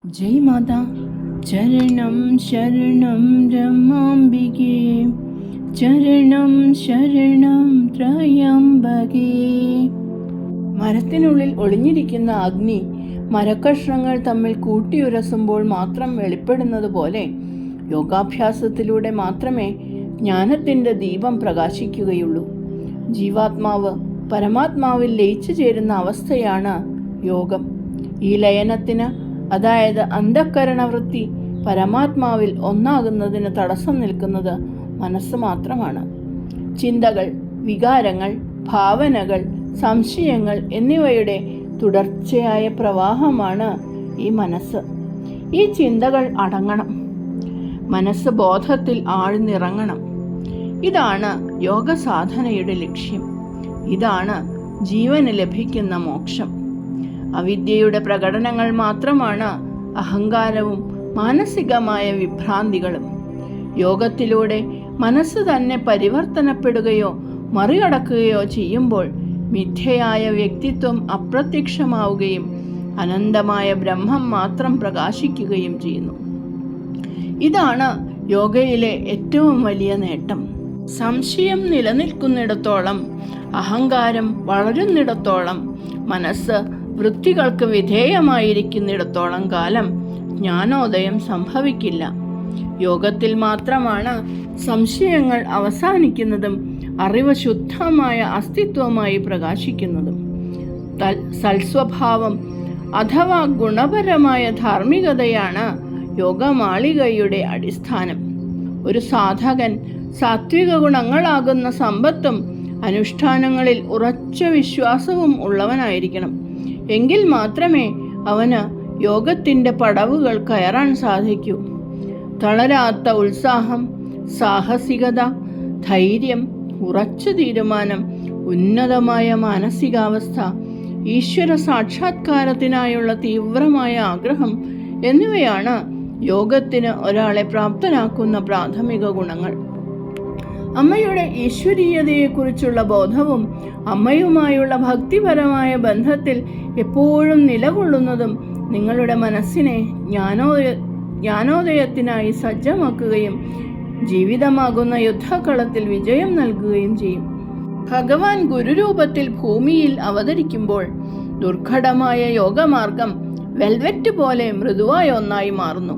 ജയ് മാതാ. ചരണം ശരണം രമാംബികേ, ചരണം ശരണം ത്രയംബകേ. മരത്തിനുള്ളിൽ ഒളിഞ്ഞിരിക്കുന്ന അഗ്നി മരക്കഷ്ണങ്ങൾ തമ്മിൽ കൂട്ടിയുരസുമ്പോൾ മാത്രം വെളിപ്പെടുന്നത് പോലെ യോഗാഭ്യാസത്തിലൂടെ മാത്രമേ ജ്ഞാനത്തിൻ്റെ ദീപം പ്രകാശിക്കുകയുള്ളൂ. ജീവാത്മാവ് പരമാത്മാവിൽ ലയിച്ചു ചേരുന്ന അവസ്ഥയാണ് യോഗം. ഈ ലയനത്തിന്, അതായത് അന്ധഃകരണവൃത്തി പരമാത്മാവിൽ ഒന്നാകുന്നതിന് തടസ്സം നിൽക്കുന്നത് മനസ്സ് മാത്രമാണ്. ചിന്തകൾ, വികാരങ്ങൾ, ഭാവനകൾ, സംശയങ്ങൾ എന്നിവയുടെ തുടർച്ചയായ പ്രവാഹമാണ് ഈ മനസ്സ്. ഈ ചിന്തകൾ അടങ്ങണം, മനസ്സ് ബോധത്തിൽ ആഴ്ന്നിറങ്ങണം. ഇതാണ് യോഗ സാധനയുടെ ലക്ഷ്യം. ഇതാണ് ജീവന് ലഭിക്കുന്ന മോക്ഷം. അവിദ്യയുടെ പ്രകടനങ്ങൾ മാത്രമാണ് അഹങ്കാരവും മാനസികമായ വിഭ്രാന്തികളും. യോഗത്തിലൂടെ മനസ്സ് തന്നെ പരിവർത്തനപ്പെടുകയോ മറികടക്കുകയോ ചെയ്യുമ്പോൾ മിഥ്യയായ വ്യക്തിത്വം അപ്രത്യക്ഷമാവുകയും അനന്തമായ ബ്രഹ്മം മാത്രം പ്രകാശിക്കുകയും ചെയ്യുന്നു. ഇതാണ് യോഗയിലെ ഏറ്റവും വലിയ നേട്ടം. സംശയം നിലനിൽക്കുന്നിടത്തോളം, അഹങ്കാരം വളരുന്നിടത്തോളം, മനസ്സ് വൃത്തികൾക്ക് വിധേയമായിരിക്കുന്നിടത്തോളം കാലം ജ്ഞാനോദയം സംഭവിക്കില്ല. യോഗത്തിൽ മാത്രമാണ് സംശയങ്ങൾ അവസാനിക്കുന്നതും അറിവ് ശുദ്ധമായ അസ്തിത്വമായി പ്രകാശിക്കുന്നതും. സൽസ്വഭാവം അഥവാ ഗുണപരമായ ധാർമ്മികതയാണ് യോഗമാളികയുടെ അടിസ്ഥാനം. ഒരു സാധകൻ സാത്വിക ഗുണങ്ങളാകുന്ന സമ്പത്തും അനുഷ്ഠാനങ്ങളിൽ ഉറച്ച വിശ്വാസവും ഉള്ളവനായിരിക്കണം. എങ്കിൽ മാത്രമേ അവന് യോഗത്തിൻ്റെ പടവുകൾ കയറാൻ സാധിക്കൂ. തളരാത്ത ഉത്സാഹം, സാഹസികത, ധൈര്യം, ഉറച്ച തീരുമാനം, ഉന്നതമായ മാനസികാവസ്ഥ, ഈശ്വര സാക്ഷാത്കാരത്തിനായുള്ള തീവ്രമായ ആഗ്രഹം എന്നിവയാണ് യോഗത്തിന് ഒരാളെ പ്രാപ്തനാക്കുന്ന പ്രാഥമിക ഗുണങ്ങൾ. അമ്മയുടെ ഈശ്വരീയതയെക്കുറിച്ചുള്ള ബോധവും അമ്മയുമായുള്ള ഭക്തിപരമായ ബന്ധത്തിൽ എപ്പോഴും നിലകൊള്ളുന്നതും നിങ്ങളുടെ മനസ്സിനെ ജ്ഞാനോദയത്തിനായി സജ്ജമാക്കുകയും ജീവിതമാകുന്ന യുദ്ധക്കളത്തിൽ വിജയം നൽകുകയും ചെയ്യും. ഭഗവാൻ ഗുരുരൂപത്തിൽ ഭൂമിയിൽ അവതരിക്കുമ്പോൾ ദുർഘടമായ യോഗമാർഗം വെൽവെറ്റ് പോലെ മൃദുവായ ഒന്നായി മാറുന്നു.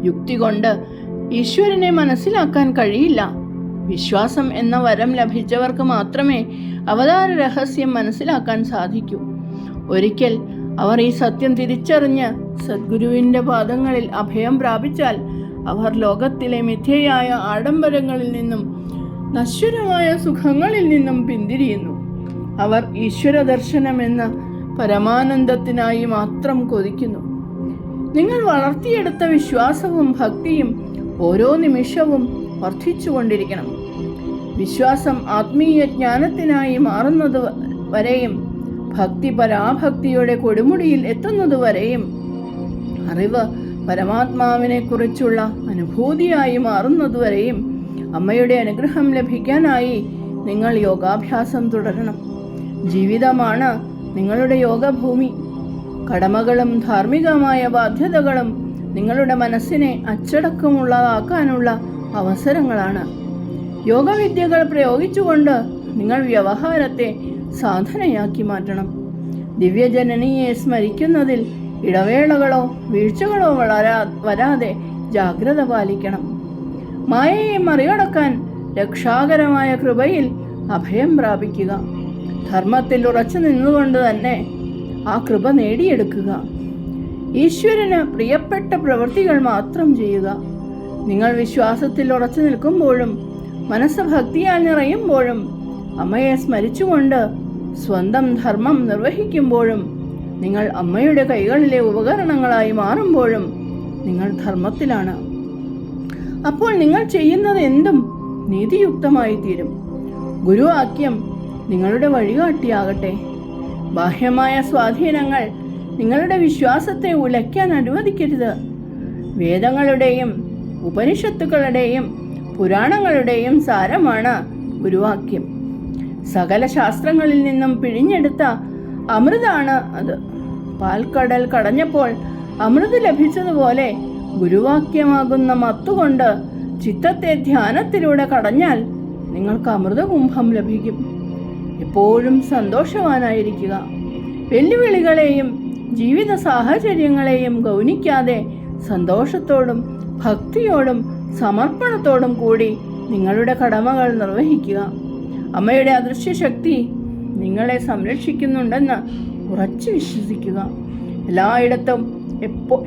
യുക്തി കൊണ്ട് ഈശ്വരനെ മനസ്സിലാക്കാൻ കഴിയില്ല. വിശ്വാസം എന്ന വരം ലഭിച്ചവർക്ക് മാത്രമേ അവതാര രഹസ്യം മനസ്സിലാക്കാൻ സാധിക്കൂ. ഒരിക്കൽ അവർ ഈ സത്യം തിരിച്ചറിഞ്ഞ് സദ്ഗുരുവിൻ്റെ പാദങ്ങളിൽ അഭയം പ്രാപിച്ചാൽ അവർ ലോകത്തിലെ മിഥ്യയായ ആഡംബരങ്ങളിൽ നിന്നും നശ്വരമായ സുഖങ്ങളിൽ നിന്നും പിന്തിരിയുന്നു. അവർ ഈശ്വര ദർശനമെന്ന പരമാനന്ദത്തിനായി മാത്രം കൊതിക്കുന്നു. നിങ്ങൾ വളർത്തിയെടുത്ത വിശ്വാസവും ഭക്തിയും ഓരോ നിമിഷവും വർദ്ധിച്ചുകൊണ്ടിരിക്കണം. വിശ്വാസം ആത്മീയ ജ്ഞാനത്തിനായി മാറുന്നത് വരെയും, ഭക്തി പരാഭക്തിയുടെ കൊടുമുടിയിൽ എത്തുന്നതുവരെയും, അറിവ് പരമാത്മാവിനെ കുറിച്ചുള്ള അനുഭൂതിയായി മാറുന്നതുവരെയും അമ്മയുടെ അനുഗ്രഹം ലഭിക്കാനായി നിങ്ങൾ യോഗാഭ്യാസം തുടരണം. ജീവിതമാണ് നിങ്ങളുടെ യോഗഭൂമി. കടമകളും ധാർമ്മികമായ ബാധ്യതകളും നിങ്ങളുടെ മനസ്സിനെ അച്ചടക്കമുള്ളതാക്കാനുള്ള അവസരങ്ങളാണ്. യോഗവിദ്യകൾ പ്രയോഗിച്ചുകൊണ്ട് നിങ്ങൾ വ്യവഹാരത്തെ സാധനയാക്കി മാറ്റണം. ദിവ്യജനനിയെ സ്മരിക്കുന്നതിൽ ഇടവേളകളോ വീഴ്ചകളോ വരാതെ ജാഗ്രത പാലിക്കണം. മായയെ മറികടക്കാൻ രക്ഷാകരമായ കൃപയിൽ അഭയം പ്രാപിക്കുക. ധർമ്മത്തിൽ ഉറച്ചു നിന്നുകൊണ്ട് തന്നെ ആ കൃപ നേടിയെടുക്കുക. ഈശ്വരന് പ്രിയപ്പെട്ട പ്രവൃത്തികൾ മാത്രം ചെയ്യുക. നിങ്ങൾ വിശ്വാസത്തിൽ ഉറച്ചു നിൽക്കുമ്പോഴും മനസ്സ് ഭക്തിയാൽ നിറയുമ്പോഴും അമ്മയെ സ്മരിച്ചുകൊണ്ട് സ്വന്തം ധർമ്മം നിർവഹിക്കുമ്പോഴും നിങ്ങൾ അമ്മയുടെ കൈകളിലെ ഉപകരണങ്ങളായി മാറുമ്പോഴും നിങ്ങൾ ധർമ്മത്തിലാണ്. അപ്പോൾ നിങ്ങൾ ചെയ്യുന്നത് എന്തും നീതിയുക്തമായി തീരും. ഗുരുവാക്യം നിങ്ങളുടെ വഴികാട്ടിയാകട്ടെ. ബാഹ്യമായ സ്വാധീനങ്ങൾ നിങ്ങളുടെ വിശ്വാസത്തെ ഉലയ്ക്കാൻ അനുവദിക്കരുത്. വേദങ്ങളുടെയും ഉപനിഷത്തുക്കളുടെയും പുരാണങ്ങളുടെയും സാരമാണ് ഗുരുവാക്യം. സകല ശാസ്ത്രങ്ങളിൽ നിന്നും പിഴിഞ്ഞെടുത്ത അമൃതാണ് അത്. പാൽക്കടൽ കടഞ്ഞപ്പോൾ അമൃത് ലഭിച്ചതുപോലെ ഗുരുവാക്യമാകുന്ന മത്തുകൊണ്ട് ചിത്തത്തെ ധ്യാനത്തിലൂടെ കടഞ്ഞാൽ നിങ്ങൾക്ക് അമൃതകുംഭം ലഭിക്കും. എപ്പോഴും സന്തോഷവാനായിരിക്കുക. വെല്ലുവിളികളെയും ജീവിത സാഹചര്യങ്ങളെയും ഗൗനിക്കാതെ സന്തോഷത്തോടും ഭക്തിയോടും സമർപ്പണത്തോടും കൂടി നിങ്ങളുടെ കടമകൾ നിർവഹിക്കുക. അമ്മയുടെ അദൃശ്യശക്തി നിങ്ങളെ സംരക്ഷിക്കുന്നുണ്ടെന്ന് ഉറച്ചു വിശ്വസിക്കുക.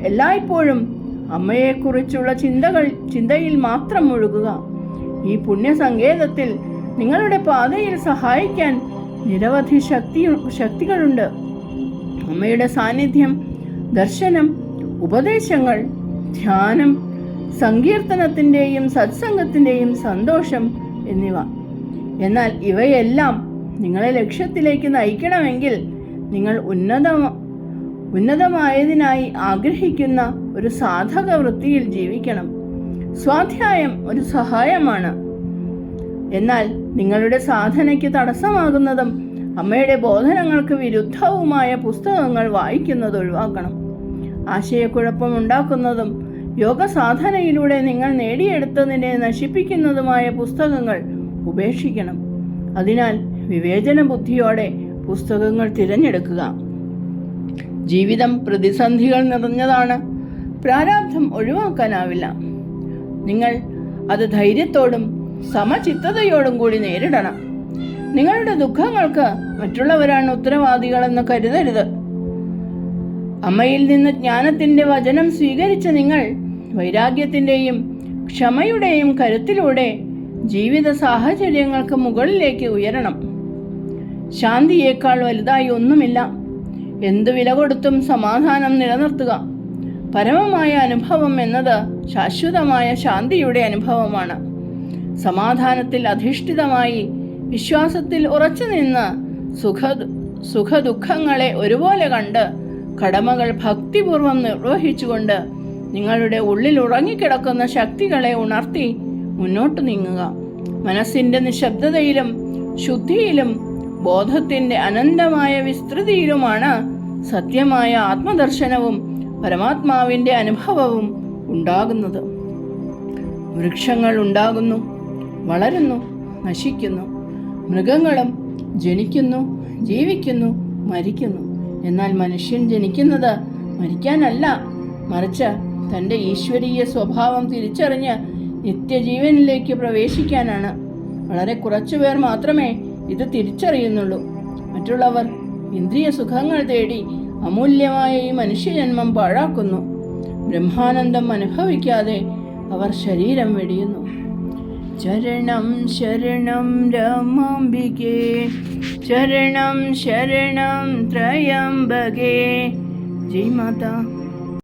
എല്ലായ്പ്പോഴും അമ്മയെക്കുറിച്ചുള്ള ചിന്തയിൽ മാത്രം മുഴുകുക. ഈ പുണ്യസങ്കേതത്തിൽ നിങ്ങളുടെ പാതയിൽ സഹായിക്കാൻ നിരവധി ശക്തികളുണ്ട്. അമ്മയുടെ സാന്നിധ്യം, ദർശനം, ഉപദേശങ്ങൾ, ധ്യാനം, സങ്കീർത്തനത്തിൻ്റെയും സത്സംഗത്തിൻ്റെയും സന്തോഷം എന്നിവ. എന്നാൽ ഇവയെല്ലാം നിങ്ങളെ ലക്ഷ്യത്തിലേക്ക് നയിക്കണമെങ്കിൽ നിങ്ങൾ ഉന്നതമായതിനായി ആഗ്രഹിക്കുന്ന ഒരു സാധക വൃത്തിയിൽ ജീവിക്കണം. സ്വാധ്യായം ഒരു സഹായമാണ്. എന്നാൽ നിങ്ങളുടെ സാധനയ്ക്ക് തടസ്സമാകുന്നതും അമ്മയുടെ ബോധനങ്ങൾക്ക് വിരുദ്ധവുമായ പുസ്തകങ്ങൾ വായിക്കുന്നത് ഒഴിവാക്കണം. ആശയക്കുഴപ്പമുണ്ടാക്കുന്നതും യോഗ സാധനയിലൂടെ നിങ്ങൾ നേടിയെടുത്തതിനെ നശിപ്പിക്കുന്നതുമായ പുസ്തകങ്ങൾ ഉപേക്ഷിക്കണം. അതിനാൽ വിവേചന ബുദ്ധിയോടെ പുസ്തകങ്ങൾ തിരഞ്ഞെടുക്കുക. ജീവിതം പ്രതിസന്ധികൾ നിറഞ്ഞതാണ്. പ്രാരാബ്ധം ഒഴിവാക്കാനാവില്ല. നിങ്ങൾ അത് ധൈര്യത്തോടും സമചിത്തതയോടും കൂടി നേരിടണം. നിങ്ങളുടെ ദുഃഖങ്ങൾക്ക് മറ്റുള്ളവരാണ് ഉത്തരവാദികളെന്ന് കരുതരുത്. അമ്മയിൽ നിന്ന് ജ്ഞാനത്തിൻ്റെ വചനം സ്വീകരിച്ച നിങ്ങൾ വൈരാഗ്യത്തിൻ്റെയും ക്ഷമയുടെയും കരുത്തിലൂടെ ജീവിത സാഹചര്യങ്ങൾക്ക് മുകളിലേക്ക് ഉയരണം. ശാന്തിയേക്കാൾ വലുതായി ഒന്നുമില്ല. എന്തു വില കൊടുത്തും സമാധാനം നിലനിർത്തുക. പരമമായ അനുഭവം എന്നത് ശാശ്വതമായ ശാന്തിയുടെ അനുഭവമാണ്. സമാധാനത്തിൽ അധിഷ്ഠിതമായി വിശ്വാസത്തിൽ ഉറച്ചു നിന്ന് സുഖദുഃഖങ്ങളെ ഒരുപോലെ കണ്ട് കടമകൾ ഭക്തിപൂർവം നിർവഹിച്ചുകൊണ്ട് നിങ്ങളുടെ ഉള്ളിൽ ഉറങ്ങിക്കിടക്കുന്ന ശക്തികളെ ഉണർത്തി മുന്നോട്ട് നീങ്ങുക. മനസ്സിൻ്റെ നിശബ്ദതയിലും ശുദ്ധിയിലും ബോധത്തിൻ്റെ അനന്തമായ വിസ്തൃതിയിലുമാണ് സത്യമായ ആത്മദർശനവും പരമാത്മാവിൻ്റെ അനുഭവവും ഉണ്ടാകുന്നത്. വൃക്ഷങ്ങൾ ഉണ്ടാകുന്നു, വളരുന്നു, നശിക്കുന്നു. മൃഗങ്ങളും ജനിക്കുന്നു, ജീവിക്കുന്നു, മരിക്കുന്നു. എന്നാൽ മനുഷ്യൻ ജനിക്കുന്നത് മരിക്കാനല്ല, മറിച്ച് തൻ്റെ ഈശ്വരീയ സ്വഭാവം തിരിച്ചറിഞ്ഞ് നിത്യജീവനിലേക്ക് പ്രവേശിക്കാനാണ്. വളരെ കുറച്ചുപേർ മാത്രമേ ഇത് തിരിച്ചറിയുന്നുള്ളൂ. മറ്റുള്ളവർ ഇന്ദ്രിയ സുഖങ്ങൾ തേടി അമൂല്യമായ ഈ മനുഷ്യജന്മം പാഴാക്കുന്നു. ബ്രഹ്മാനന്ദം അനുഭവിക്കാതെ അവർ ശരീരം വെടിയുന്നു. ചരണം ശരണം രമാംബികേ, ചരണം ശരണം ത്രയംബകേ. ജയ് മാതാ.